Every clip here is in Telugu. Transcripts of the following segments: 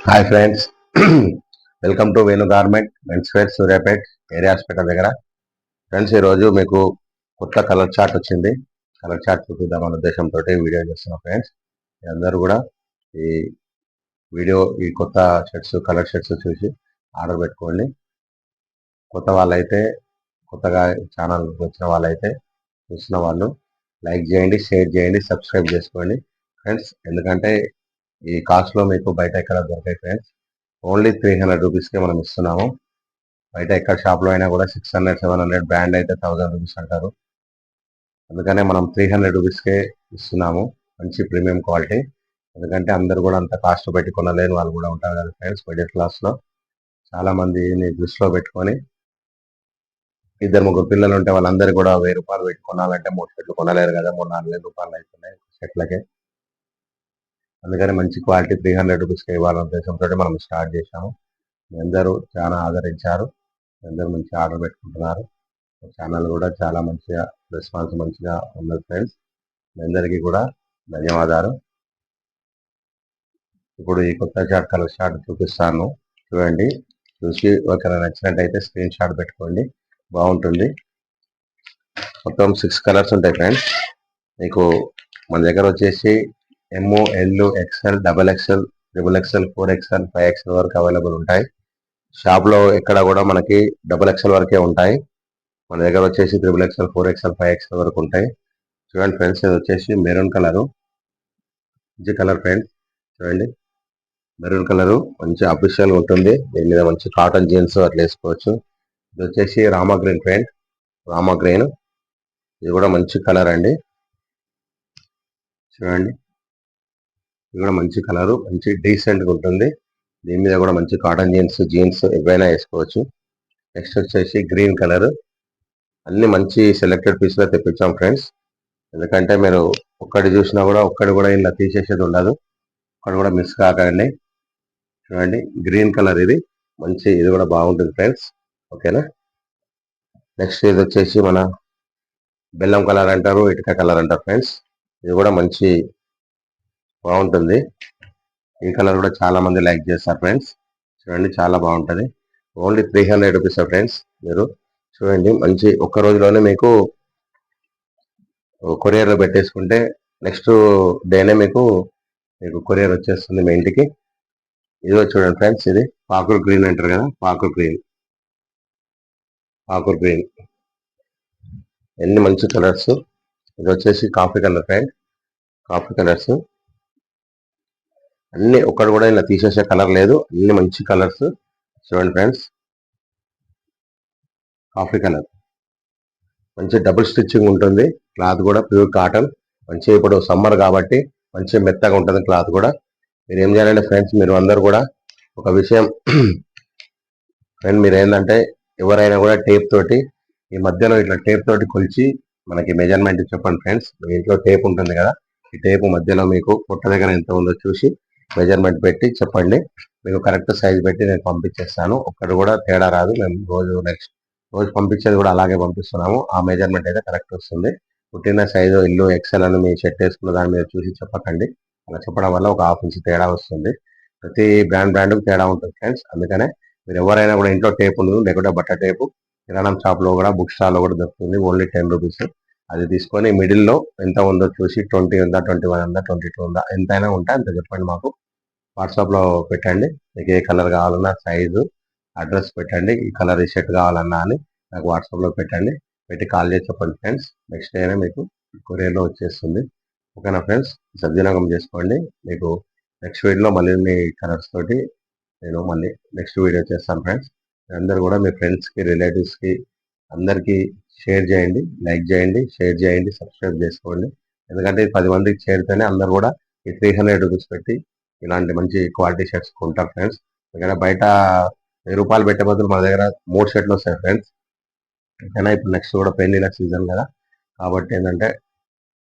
Hi friends, welcome to Venu garment men's wear Suryapet area hospital దగ్గర. ఫ్రెండ్స్, ఈరోజు మీకు కొత్త కలర్ చార్ట్ వచ్చింది. కలర్ చార్ట్ చూపిద్దామనే ఉద్దేశంతో వీడియో చేస్తున్నాం. ఫ్రెండ్స్, అందరూ కూడా ఈ ఈ కొత్త షర్ట్స్ కలర్ షర్ట్స్ చూసి ఆర్డర్ పెట్టుకోండి. కొత్త వాళ్ళైతే, కొత్తగా ఛానల్ వచ్చిన వాళ్ళైతే చూసిన వాళ్ళు లైక్ చేయండి, షేర్ చేయండి, సబ్స్క్రైబ్ చేసుకోండి ఫ్రెండ్స్. ఎందుకంటే ఈ కాస్ట్లో మీకు బయట ఎక్కడ దొరకాయి ఫ్రెండ్స్. ఓన్లీ 300 రూపీస్కే మనం ఇస్తున్నాము. బయట ఎక్కడ షాప్లో అయినా కూడా 600, 700, బ్రాండ్ అయితే 1000 రూపీస్ అంటారు. అందుకనే మనం 300 రూపీస్కే ఇస్తున్నాము. మంచి ప్రీమియం క్వాలిటీ. ఎందుకంటే అందరు కూడా అంత కాస్ట్ పెట్టి కొనలేని వాళ్ళు కూడా ఉంటారు కదా ఫ్రెండ్స్. మిడిల్ క్లాస్లో చాలా మందిని దృష్టిలో పెట్టుకొని 2-3 పిల్లలు ఉంటే వాళ్ళందరూ కూడా 1000 రూపాయలు పెట్టి కొనాలంటే 3 షర్ట్లు కొనలేరు కదా. 3-4 వేల రూపాయలు అవుతున్నాయి షర్ట్లకే. అందుకని మంచి క్వాలిటీ 300 రూపీస్కి ఇవ్వాలనే ఉద్దేశంతో మనం స్టార్ట్ చేశాము. అందరూ చాలా ఆదరించారు. అందరూ మంచి ఆర్డర్ పెట్టుకుంటున్నారు. ఛానల్ కూడా చాలా మంచిగా రెస్పాన్స్ మంచిగా ఉన్నది ఫ్రెండ్స్. మీ అందరికీ కూడా ధన్యవాదాలు. ఇప్పుడు ఈ కొత్త కలర్ షార్ట్ చూపిస్తాను, చూడండి. చూసి ఒకవేళ నచ్చినట్టయితే స్క్రీన్ షాట్ పెట్టుకోండి, బాగుంటుంది. మొత్తం 6 కలర్స్ ఉంటాయి ఫ్రెండ్స్. మీకు మన దగ్గర వచ్చేసి M, L, XL, XXL, XXL, 4XL, 5XL వరకు అవైలబుల్ ఉంటాయి. షాప్లో ఎక్కడ కూడా మనకి XXL వరకే ఉంటాయి. మన దగ్గర వచ్చేసి XXL, 4XL, 5XL వరకు ఉంటాయి. చూడండి ఫ్రెండ్స్, ఇది వచ్చేసి మెరూన్ కలరు, మంచి కలర్ ఫ్రెండ్స్. చూడండి, మెరూన్ కలరు మంచి అఫీషియల్గా ఉంటుంది. దీని మీద మంచి కాటన్ జీన్స్ అట్లా వేసుకోవచ్చు. ఇది వచ్చేసి Rama green friend, Rama green. ఇది కూడా మంచి కలర్ అండి. చూడండి, ఇది కూడా మంచి కలరు, మంచి డీసెంట్గా ఉంటుంది. దీని మీద కూడా మంచి కాటన్ జీన్స్ ఏవైనా వేసుకోవచ్చు. నెక్స్ట్ వచ్చేసి గ్రీన్ కలర్. అన్ని మంచి సెలెక్టెడ్ పీస్లో తెప్పించాం ఫ్రెండ్స్. ఎందుకంటే మీరు ఒక్కటి చూసినా కూడా ఇలా తీసేసేది ఉండదు. ఒక్కటి కూడా మిస్ కాకండి. చూడండి, గ్రీన్ కలర్ ఇది మంచి, ఇది కూడా బాగుంటుంది ఫ్రెండ్స్. ఓకేనా. నెక్స్ట్ ఇది వచ్చేసి మన బెల్లం కలర్ అంటారు, ఇటుక కలర్ అంటారు ఫ్రెండ్స్. ఇది కూడా మంచి బాగుంటుంది. ఈ కలర్ కూడా చాలా మంది లైక్ చేస్తారు ఫ్రెండ్స్. చూడండి, చాలా బాగుంటుంది. Only 300 rupees friends. మీరు చూడండి, మంచి ఒక్క రోజులోనే మీకు కొరియర్లో పెట్టేసుకుంటే నెక్స్ట్ డేనే మీకు కొరియర్ వచ్చేస్తుంది మీ ఇంటికి. ఇదిగో చూడండి ఫ్రెండ్స్, ఇది పాకూర్ గ్రీన్ అంటారు కదా, పాకూర్ గ్రీన్. ఎన్ని మంచి కలర్స్. ఇది వచ్చేసి coffee colour friend, coffee colours అన్ని. ఒక్కడు కూడా ఇలా తీసేసే కలర్ లేదు, అన్ని మంచి కలర్స్. చూడండి ఫ్రెండ్స్, కాఫీ కలర్ మంచి డబుల్ స్టిచ్చింగ్ ఉంటుంది. క్లాత్ కూడా ప్యూర్ కాటన్. మంచి ఇప్పుడు సమ్మర్ కాబట్టి మంచి మెత్తగా ఉంటుంది క్లాత్ కూడా. మీరు ఏం చేయాలంటే ఫ్రెండ్స్, మీరు అందరు కూడా ఒక విషయం ఫ్రెండ్, మీరు ఏంటంటే ఎవరైనా కూడా టేప్ తోటి ఈ మధ్యలో ఇట్లా టేప్ తోటి కొలిచి మనకి మెజర్మెంట్ చెప్పండి ఫ్రెండ్స్. మీ ఇంట్లో టేప్ ఉంటుంది కదా, ఈ టేప్ మధ్యలో మీకు పొట్ట దగ్గర ఎంత ఉందో చూసి మెజర్మెంట్ పెట్టి చెప్పండి. మీకు కరెక్ట్ సైజ్ పెట్టి నేను పంపించేస్తాను. ఒక్కటి కూడా తేడా రాదు. మేము రోజు పంపించేది కూడా అలాగే పంపిస్తున్నాము. ఆ మెజర్మెంట్ అయితే కరెక్ట్ వస్తుంది. పుట్టిన సైజు ఇల్లు ఎక్సెల్ అని మీ షర్ట్ వేసుకున్న దాని మీద చూసి చెప్పకండి. అలా చెప్పడం వల్ల ఒక ½ ఇంచ్ తేడా వస్తుంది. ప్రతి బ్రాండ్కు తేడా ఉంటుంది ఫ్రెండ్స్. అందుకనే మీరు ఎవరైనా కూడా ఇంట్లో టేప్ ఉంది, లేకుంటే బట్ట టేపు కిరాణం షాప్లో కూడా, బుక్ స్టాల్లో కూడా దొరుకుతుంది. Only 10 rupees. అది తీసుకొని మిడిల్లో ఎంత ఉందో చూసి 20 ఉందా, 21 ఉందా, 22 ఉందా, ఎంతైనా ఉంటే అంత చెప్పండి. మాకు వాట్సాప్లో పెట్టండి. మీకు ఏ కలర్ కావాలన్నా సైజు, అడ్రస్ పెట్టండి. ఈ కలర్ ఈ షర్ట్ కావాలన్నా అని నాకు వాట్సాప్లో పెట్టండి. పెట్టి కాల్ చేసి చెప్పండి ఫ్రెండ్స్. నెక్స్ట్ డేనే మీకు కొరియర్లో వచ్చేస్తుంది. ఓకేనా ఫ్రెండ్స్, సద్వినియోగం చేసుకోండి. మీకు నెక్స్ట్ వీడియోలో మళ్ళీ మీ కలర్స్ తోటి నేను మళ్ళీ నెక్స్ట్ వీడియో చేస్తాను ఫ్రెండ్స్. అందరూ కూడా మీ ఫ్రెండ్స్కి, రిలేటివ్స్కి అందరికీ షేర్ చేయండి, లైక్ చేయండి, షేర్ చేయండి, సబ్స్క్రైబ్ చేసుకోండి. ఎందుకంటే 10 మందికి చేరితేనే అందరు కూడా ఈ 300 రూపీస్ పెట్టి ఇలాంటి మంచి క్వాలిటీ షర్ట్స్ కొంటారు ఫ్రెండ్స్. ఎందుకంటే బయట 1000 రూపాయలు పెట్టే బదులు మన దగ్గర 3 షర్ట్లు వస్తాయి ఫ్రెండ్స్. ఓకేనా. ఇప్పుడు నెక్స్ట్ కూడా పెళ్ళిళ్ళ సీజన్ కదా, కాబట్టి ఏంటంటే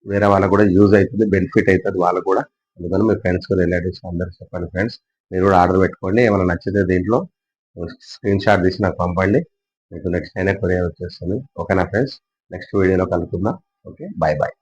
వేరే వాళ్ళకు కూడా యూజ్ అవుతుంది, బెనిఫిట్ అవుతుంది వాళ్ళకు కూడా. అందుకని మీ ఫ్రెండ్స్, రిలేటివ్స్ అందరికి చెప్పండి ఫ్రెండ్స్. మీరు కూడా ఆర్డర్ పెట్టుకోండి. ఏమైనా నచ్చితే దీంట్లో స్క్రీన్ షాట్ తీసి నాకు పంపండి. మీకు నెక్స్ట్ అయినా కొరియర్ వచ్చేస్తుంది. ఓకేనా ఫ్రెండ్స్, నెక్స్ట్ వీడియోలో కలుపుకుందాం. Okay, bye bye.